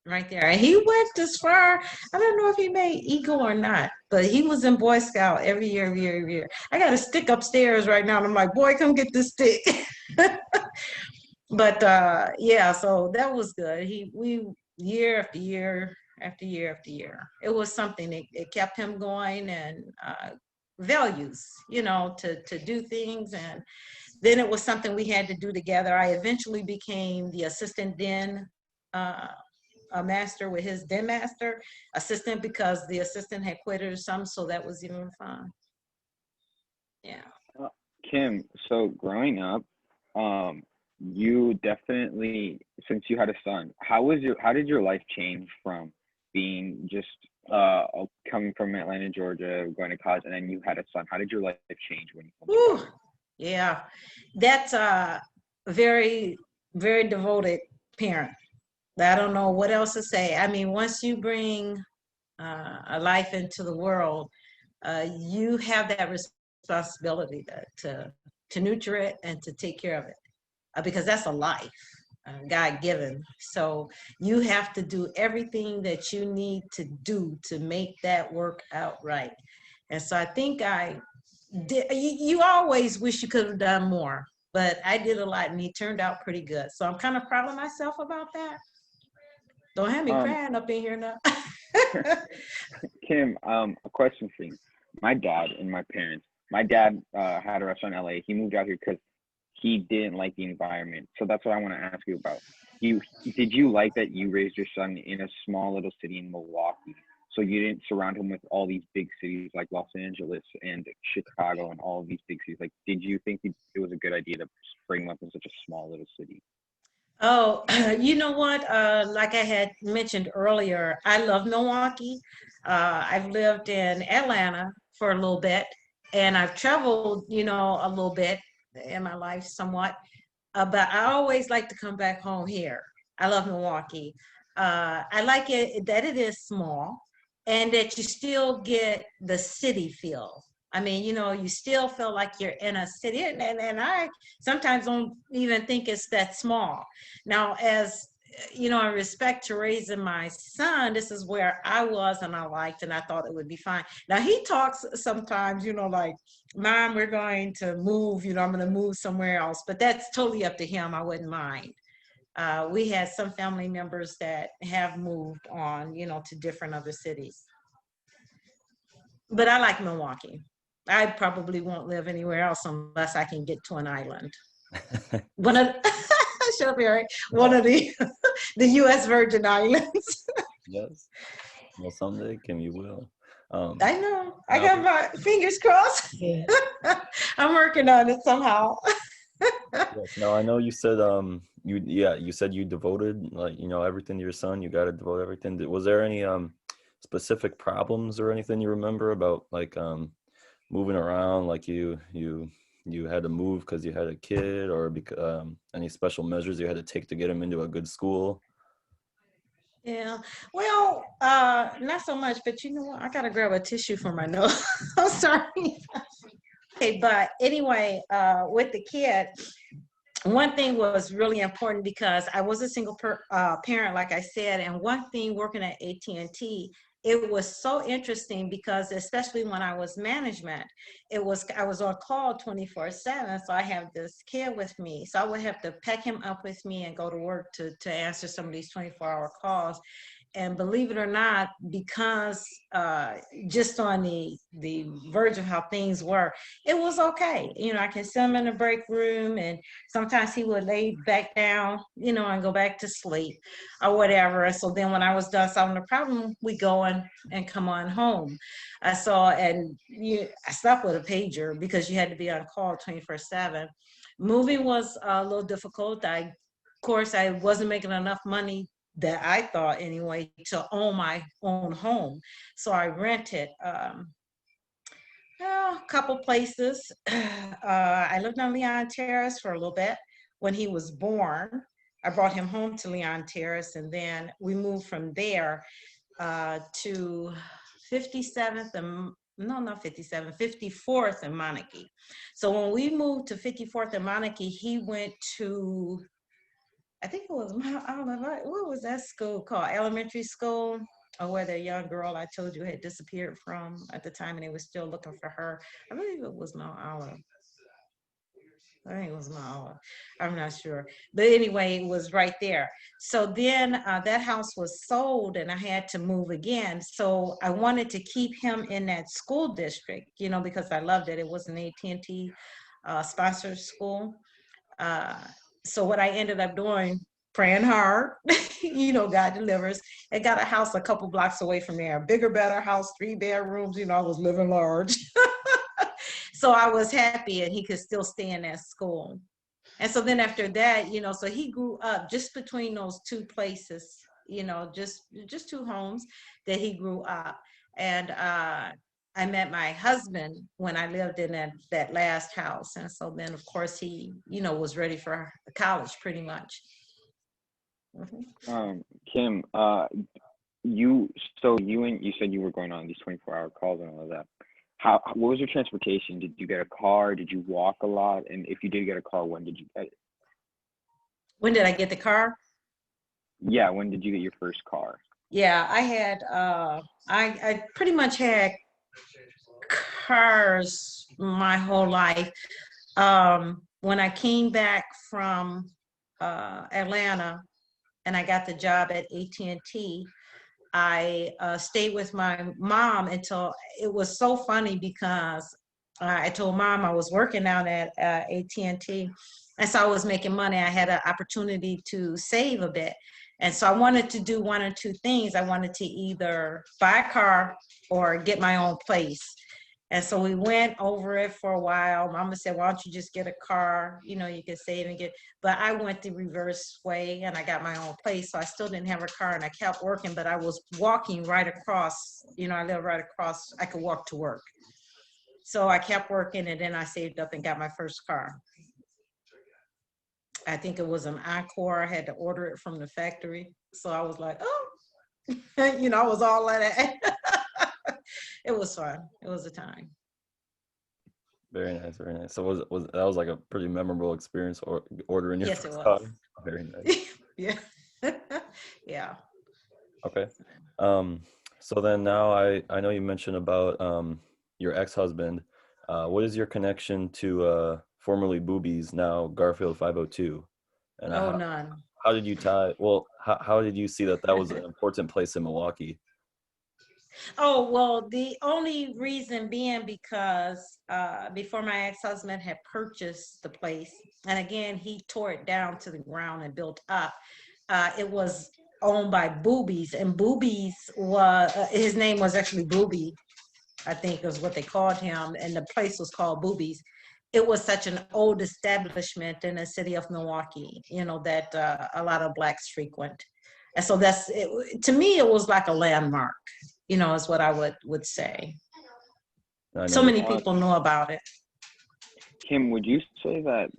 Right there. And he went as far, I don't know if he made Eagle or not, but he was in Boy Scout every year, every year, every year. I got a stick upstairs right now, and I'm like, boy, come get this stick. But yeah, so that was good. We year after year after year after year. It was something. It kept him going, and values, to do things. And then it was something we had to do together. I eventually became the assistant den a master with his den master assistant because the assistant had quit or something, so that was even fun. Yeah. Kim, so growing up, you definitely, since you had a son, how did your life change from being just coming from Atlanta, Georgia, going to college, and then you had a son? How did your life change when you got Whew, yeah, that's a very, very devoted parent. I don't know what else to say. I mean, once you bring a life into the world, you have that responsibility to nurture it and to take care of it, because that's a life, God given. So you have to do everything that you need to do to make that work out right. And so I think I did. You always wish you could have done more, but I did a lot and he turned out pretty good. So I'm kind of proud of myself about that. Don't have me um crying up in here now. Kim, a question for you. My dad and my parents. My dad had a restaurant in LA. He moved out here because he didn't like the environment. So that's what I want to ask you about. You did you like that you raised your son in a small little city in Milwaukee? So you didn't surround him with all these big cities like Los Angeles and Chicago and all of these big cities. Like, did you think it was a good idea to bring him up in such a small little city? Oh, you know what? Like I had mentioned earlier, I love Milwaukee. I've lived in Atlanta for a little bit, and I've traveled, a little bit in my life somewhat. But I always like to come back home here. I love Milwaukee. I like it that it is small and that you still get the city feel. I mean, you still feel like you're in a city, and I sometimes don't even think it's that small. Now, as in respect to raising my son, this is where I was and I liked and I thought it would be fine. Now, he talks sometimes, like, Mom, we're going to move, I'm going to move somewhere else, but that's totally up to him. I wouldn't mind. We had some family members that have moved on, to different other cities. But I like Milwaukee. I probably won't live anywhere else unless I can get to an island. One of Shut up, Eric. One of the U.S. Virgin Islands. Yes. Well, someday, Kim, you will. I know. I Now, got my fingers crossed. yeah. I'm working on it somehow. Yes. Now I know you said you said you devoted, like, everything to your son. You got to devote everything. Was there any specific problems or anything you remember about, like, moving around, like you had to move because you had a kid, or any special measures you had to take to get him into a good school? Yeah. Well, not so much, but you know what? I gotta grab a tissue for my nose. I'm sorry. Okay, but anyway, with the kid, one thing was really important because I was a single parent, like I said, and one thing working at AT&T, it was so interesting because especially when I was management, I was on call 24/7, so I have this kid with me, so I would have to pack him up with me and go to work to answer some of these 24-hour calls. And believe it or not, because just on the verge of how things were, it was okay. I can send him in the break room, and sometimes he would lay back down, and go back to sleep or whatever. And so then when I was done solving the problem, we go and come on home. I slept with a pager because you had to be on call 24/7. Moving was a little difficult. Of course, I wasn't making enough money that I thought anyway to own my own home. So I rented a couple places. I lived on Leon Terrace for a little bit when he was born. I brought him home to Leon Terrace, and then we moved from there to 57th and no, not 57th, 54th and Monarchy. So when we moved to 54th and Monarchy, he went to, I think it was, I don't know, what was that school called? Elementary school, or where the young girl I told you had disappeared from at the time and they were still looking for her. I believe it was Mount Olive. I think it was Mount Olive. I'm not sure. But anyway, it was right there. So then that house was sold and I had to move again. So I wanted to keep him in that school district, because I loved it. It was an AT&T sponsored school. So what I ended up doing, praying hard, God delivers, and got a house a couple blocks away from there, a bigger, better house, 3 bedrooms, I was living large. So I was happy and he could still stay in that school. And so then after that, so he grew up just between those two places, just two homes that he grew up. And I met my husband when I lived in that last house. And so then, of course, he, was ready for college pretty much. Kim, you said you were going on these 24-hour calls and all of that. What was your transportation? Did you get a car? Did you walk a lot? And if you did get a car, when did you get it? When did I get the car? Yeah, when did you get your first car? Yeah, I had I pretty much had cars my whole life. When I came back from Atlanta and I got the job at AT&T, I stayed with my mom until it was so funny because I told mom I was working out at AT&T, and so I was making money. I had an opportunity to save a bit. And so I wanted to do one or two things. I wanted to either buy a car or get my own place. And so we went over it for a while. Mama said, why don't you just get a car? You can save and get, but I went the reverse way and I got my own place. So I still didn't have a car and I kept working, but I was walking right across, I live right across, I could walk to work. So I kept working and then I saved up and got my first car. I think it was an Encore. I had to order it from the factory. So I was like, oh, I was all of that. It was fun. It was a time. Very nice, very nice. So that was like a pretty memorable experience, or ordering your Yes, it first was. car? Very nice. Yeah. Yeah. Okay. So then now I know you mentioned about your ex-husband. What is your connection to formerly Boobies, now Garfield 502? And Oh, none. how did you how did you see that was an important place in Milwaukee? Oh, well, the only reason being because before my ex-husband had purchased the place, and again, he tore it down to the ground and built up, it was owned by Boobies, and Boobies was, his name was actually Boobie, I think is what they called him, and the place was called Boobies. It was such an old establishment in the city of Milwaukee, that a lot of Blacks frequent. And so that's it. To me, it was like a landmark, is what I would say. So many people know about it. Kim, would you say that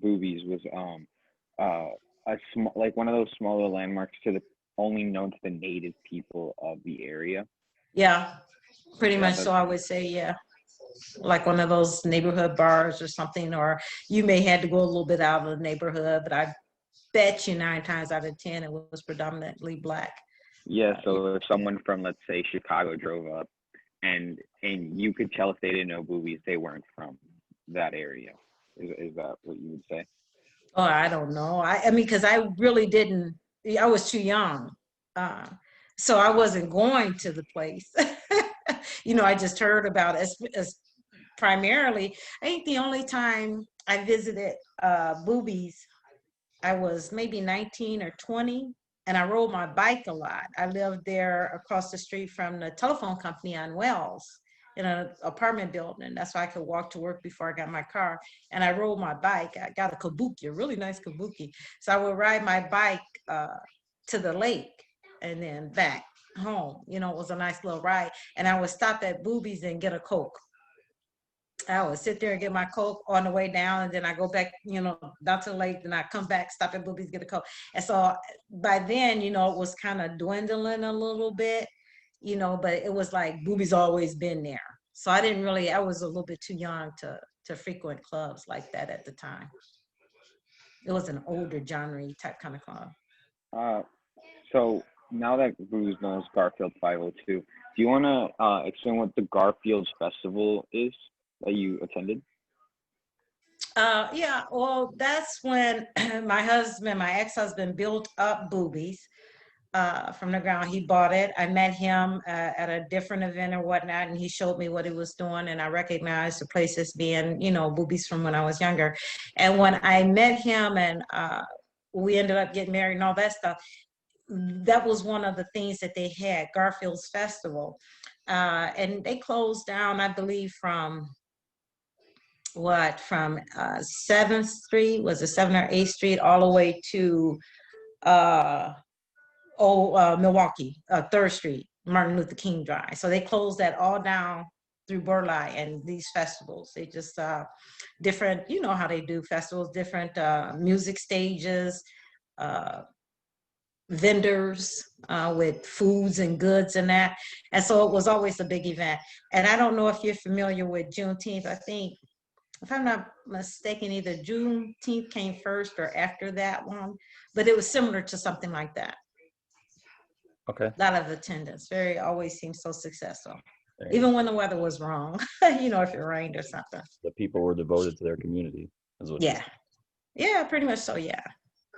Boobies was like one of those smaller landmarks only known to the native people of the area? Yeah, pretty much. So I would say, yeah, like one of those neighborhood bars or something, or you may have to go a little bit out of the neighborhood, but I bet you 9 times out of 10 it was predominantly Black. Yeah, so if someone from, let's say, Chicago drove up and you could tell if they didn't know Boobies, they weren't from that area. Is that what you would say? Oh, I don't know. I mean, because I really didn't, I was too young. So I wasn't going to the place. I just heard about it as primarily. I think the only time I visited Boobies, I was maybe 19 or 20, and I rode my bike a lot. I lived there across the street from the telephone company on Wells in an apartment building. That's why I could walk to work before I got my car. And I rode my bike. I got a kabuki, a really nice kabuki. So I would ride my bike to the lake and then back home. It was a nice little ride. And I would stop at Boobies and get a Coke. I would sit there and get my Coke on the way down, and then I go back, down to the lake, then I come back, stop at Boobies, get a Coke. And so by then, it was kind of dwindling a little bit, but it was like Boobies always been there. So I was a little bit too young to frequent clubs like that at the time. It was an older genre type kind of club. So now that Boobies knows Garfield 502, do you want to explain what the Garfield Festival is that you attended? Yeah, well, that's when my ex-husband built up Boobies from the ground. He bought it. I met him at a different event or whatnot, and he showed me what he was doing, and I recognized the place as being, Boobies from when I was younger. And when I met him and we ended up getting married and all that stuff, that was one of the things that they had, Garfield's Festival. And they closed down, I believe, from from 7th Street, was it 7th or 8th Street, all the way to uh, Milwaukee, 3rd Street, Martin Luther King Drive. So they closed that all down through Burleigh and these festivals. They just different, you know how they do festivals, different music stages, uh, vendors with foods and goods and that. And so it was always a big event. And I don't know if you're familiar with Juneteenth. I think, if I'm not mistaken, either Juneteenth came first or after that one, but it was similar to something like that. Okay. A lot of attendance, always seemed so successful. There you Even go. when the weather was wrong, you know, if it rained or something. The people were devoted to their community, is what. Yeah. Yeah, pretty much so, yeah.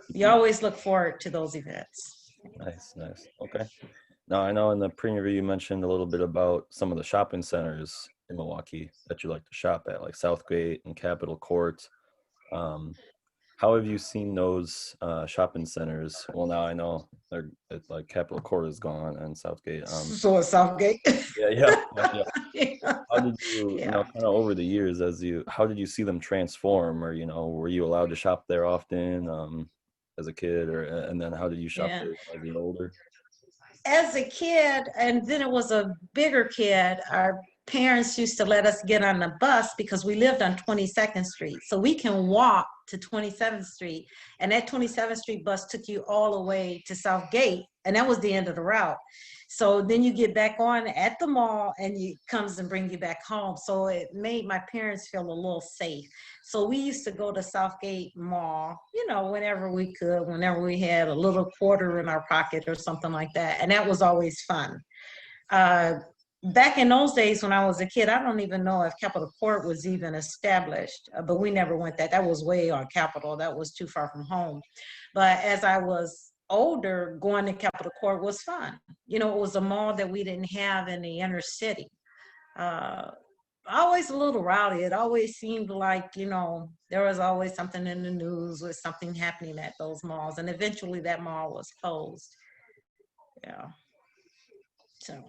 You always look forward to those events. Nice. Okay. Now, I know in the pre-interview you mentioned a little bit about some of the shopping centers in Milwaukee that you like to shop at, like Southgate and Capitol Court. How have you seen those shopping centers? Well, now I know it's like Capitol Court is gone and Southgate. So it's Southgate. Yeah. Yeah. How did you, Yeah. kind of over the years, how did you see them transform, or were you allowed to shop there often as a kid, and then how did you shop there as you got older? As a kid, and then it was a bigger kid, our parents used to let us get on the bus because we lived on 22nd Street. So we can walk to 27th Street, and that 27th Street bus took you all the way to Southgate, and that was the end of the route. So then you get back on at the mall, and it comes and bring you back home. So it made my parents feel a little safe. So we used to go to Southgate Mall, you know, whenever we could, whenever we had a little quarter in our pocket or something like that. And that was always fun. Back in those days when I was a kid, I don't even know if Capitol Court was even established, but we never went that. That was way on Capitol. That was too far from home. But as I was older, going to Capitol Court was fun. You know, it was a mall that we didn't have in the inner city. Always a little rowdy. It always seemed like, you know, there was always something in the news with something happening at those malls. And eventually that mall was closed. Yeah. So.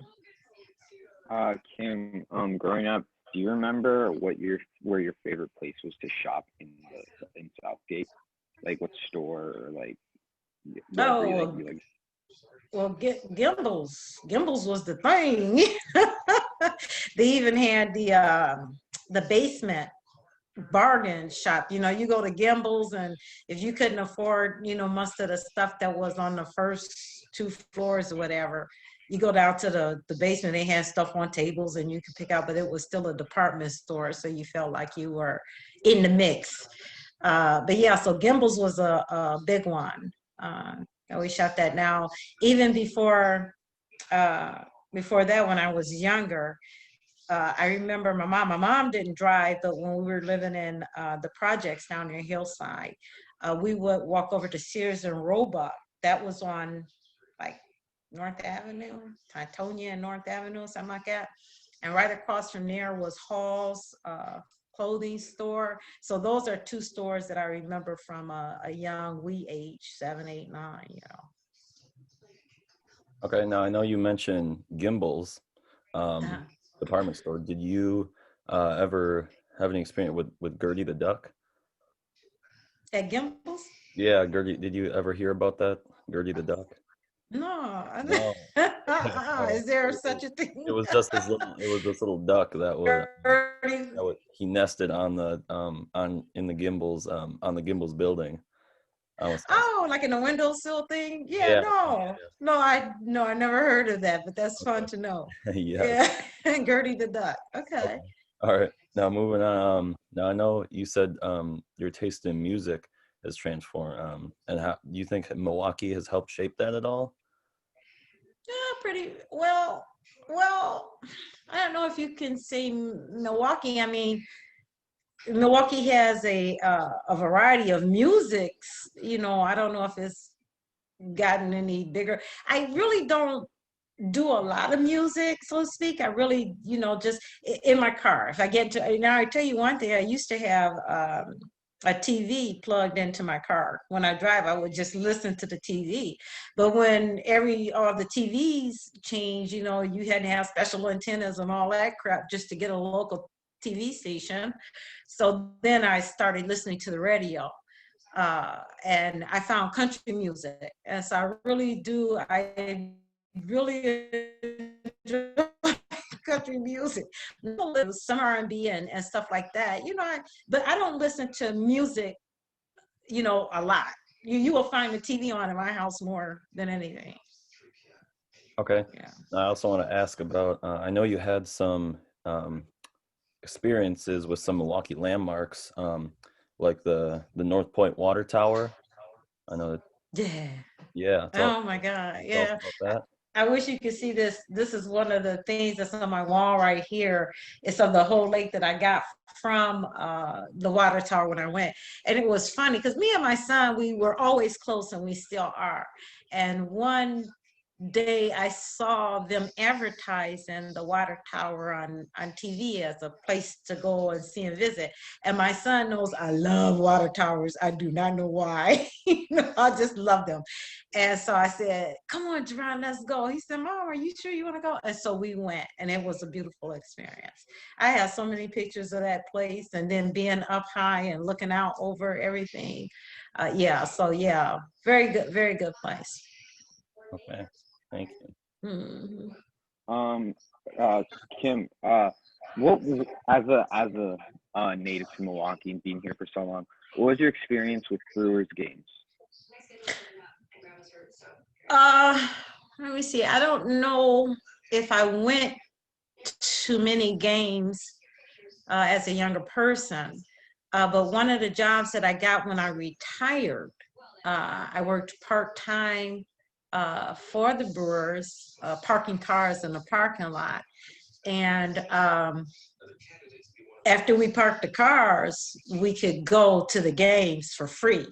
Kim, growing up, do you remember where your favorite place was to shop in Southgate? Like what store or like? Oh, well, Gimbals was the thing. They even had the basement bargain shop. You know, you go to Gimbals, and if you couldn't afford, you know, most of the stuff that was on the first 2 floors or whatever, you go down to the basement. They had stuff on tables and you could pick out, but it was still a department store, so you felt like you were in the mix. But yeah, so Gimbals was a big one. We shot that. Now, even before that, when I was younger, I remember my mom didn't drive, but when we were living in the projects down near Hillside, we would walk over to Sears and Roebuck. That was on like North Avenue, Titonia and North Avenue, something like that. And right across from there was Hall's clothing store. So those are 2 stores that I remember from a young wee age, 7, 8, 9, you know. Okay, now I know you mentioned Gimbals, department store. Did you ever have any experience with Gertie the Duck? At Gimbals? Yeah, Gertie. Did you ever hear about that, Gertie the Duck? No. No. Is there such a thing? It was just this little duck that he nested on the in the Gimbals on the Gimbals building. Oh, like in the windowsill thing? Yeah, no, I never heard of that, but that's fun to know. Yeah. Gertie the Duck. Okay. All right. Now moving on. Now I know you said your taste in music has transformed. And how do you think Milwaukee has helped shape that at all? Yeah, pretty well. Well, I don't know if you can say Milwaukee. I mean, Milwaukee has a variety of musics. You know, I don't know if it's gotten any bigger. I really don't do a lot of music, so to speak. I really, you know, just in my car. If I get to, now I tell you one thing, I used to have a TV plugged into my car. When I drive, I would just listen to the TV. But when all the TVs changed, you know, you had to have special antennas and all that crap just to get a local TV station. So then I started listening to the radio. And I found country music. And so I really enjoy country music. Some R&B and stuff like that, but I don't listen to music, a lot. You will find the TV on in my house more than anything. Okay. Yeah. I also want to ask about, I know you had some experiences with some Milwaukee landmarks, like the North Point Water Tower. I know that. Yeah. Yeah. Oh my God. Tell us Yeah. about that. I wish you could see this. This is one of the things that's on my wall right here. It's of the whole lake that I got from the water tower when I went. And it was funny because me and my son, we were always close and we still are. And one day I saw them advertising the water tower on TV as a place to go and see and visit. And my son knows I love water towers. I do not know why. I just love them. And so I said, come on, Jerron, let's go. He said, Mom, are you sure you want to go? And so we went, and it was a beautiful experience. I have so many pictures of that place, and then being up high and looking out over everything. Very good place. Okay. Thank you. Mm-hmm. Kim, what was, as a native to Milwaukee and being here for so long, what was your experience with Brewers games? Let me see. I don't know if I went to many games as a younger person, but one of the jobs that I got when I retired, I worked part-time for the Brewers, parking cars in the parking lot. And after we parked the cars, we could go to the games for free.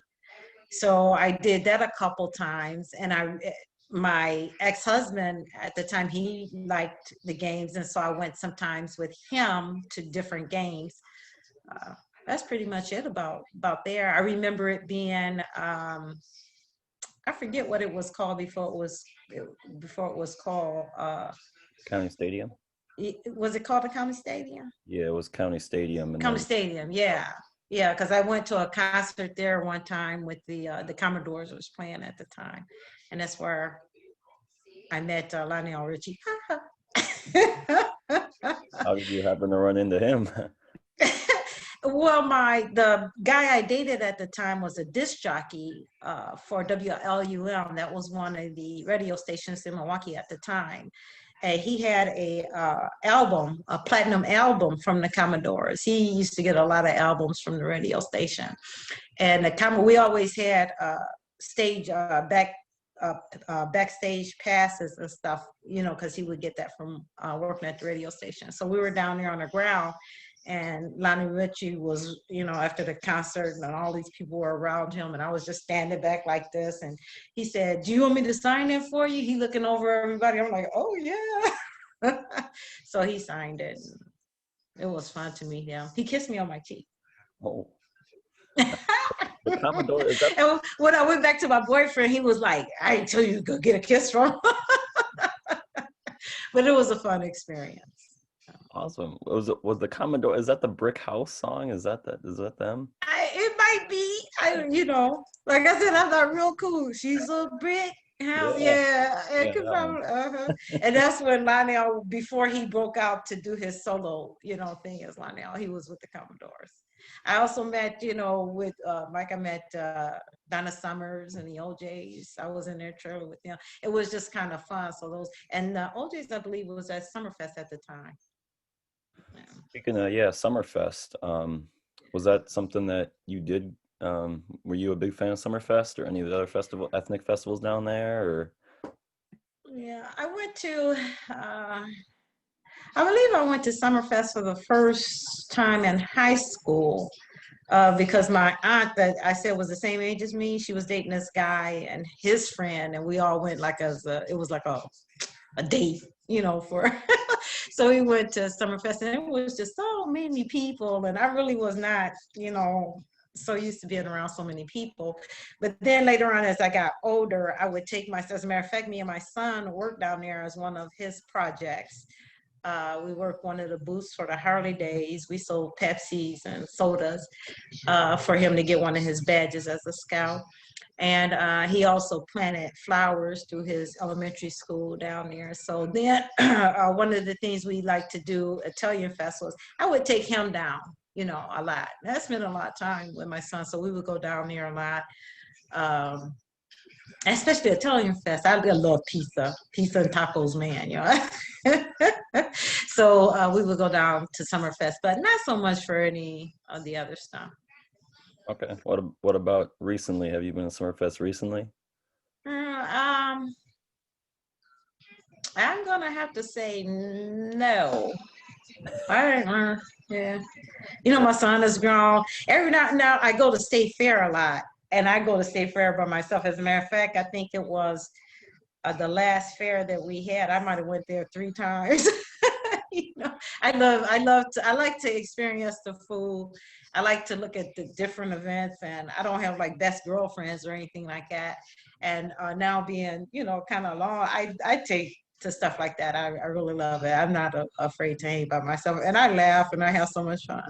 So I did that a couple times, and my ex-husband at the time, he liked the games, and so I went sometimes with him to different games. That's pretty much it about there. I remember it being I forget what it was called before it was called County Stadium? Was it called the County Stadium? Yeah, it was County Stadium. County Stadium, yeah. Yeah, because I went to a concert there one time with the Commodores was playing at the time. And that's where I met Lionel Richie. How did you happen to run into him? Well, the guy I dated at the time was a disc jockey for WLUM. That was one of the radio stations in Milwaukee at the time. And he had a platinum album from the Commodores. He used to get a lot of albums from the radio station. And we always had stage backstage passes and stuff, because he would get that from working at the radio station. So we were down there on the ground, and Lonnie Ritchie was, after the concert, and all these people were around him, and I was just standing back like this, and he said, "Do you want me to sign it for you?" He looking over everybody. I'm like, "Oh yeah." So he signed it. It was fun to meet him. He kissed me on my cheek. Oh. The Commodore, is that? And when I went back to my boyfriend, he was like, "I didn't tell you to go get a kiss from him." But it was a fun experience. Awesome. Was the Commodore, is that the Brick House song? Is that them? It might be. Like I said, I'm not real cool. She's a brick house. Yeah. It could probably, And that's when Lionel, before he broke out to do his solo, thing as Lionel, he was with the Commodores. I also met, with Mike, I met Donna Summers and the OJs. I was in there trailer with them. It was just kind of fun. So and the OJs, I believe, was at Summerfest at the time. Yeah. Speaking of, Summerfest, was that something that you did? Were you a big fan of Summerfest or any of the other ethnic festivals down there? Or? Yeah, I went to, I believe I went to Summerfest for the first time in high school because my aunt that I said was the same age as me, she was dating this guy and his friend, and we all went it was like a date, for so we went to Summerfest, and it was just so many people, and I really was not, so used to being around so many people. But then later on, as I got older, I would take as a matter of fact, me and my son worked down there as one of his projects. We worked one of the booths for the Harley Days. We sold Pepsis and sodas for him to get one of his badges as a scout. And he also planted flowers through his elementary school down there. So then one of the things we like to do Italian festivals, I would take him down, you know, a lot. I spent a lot of time with my son, so we would go down there a lot. Especially Italian fest. I love pizza and tacos, man, you know. So we would go down to Summerfest, but not so much for any of the other stuff. Okay. What about recently? Have you been to Summerfest recently? I'm gonna have to say no. Yeah. You know, my son is grown. Every now and now I go to State Fair a lot, and I go to State Fair by myself. As a matter of fact, I think it was the last fair that we had. I might have went there 3 times. You know, I like to experience the food. I like to look at the different events, and I don't have like best girlfriends or anything like that. And now being, you know, kind of long, I take to stuff like that. I really love it. I'm not afraid to hang by myself, and I laugh and I have so much fun.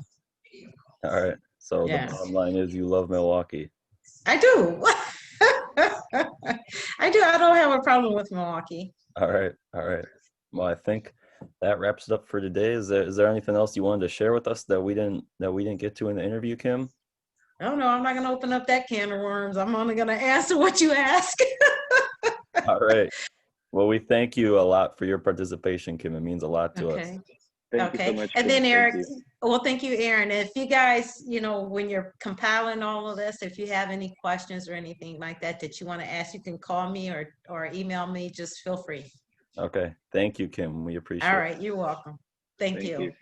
All right. So Yeah. the bottom line is you love Milwaukee. I do. I do. I don't have a problem with Milwaukee. All right. All right. Well, I think that wraps it up for today. Is there anything else you wanted to share with us that we didn't get to in the interview, Kim? I don't know. I'm not going to open up that can of worms. I'm only going to answer what you ask. All right. Well, we thank you a lot for your participation, Kim. It means a lot to us. Okay. Thank you so Okay. much. And Kim. then Thank Eric, you. well, thank you, Aaron. If you guys, you know, when you're compiling all of this, if you have any questions or anything like that you want to ask, you can call me or email me. Just feel free. Okay. Thank you, Kim. We appreciate it. All right. You're welcome. Thank you. You.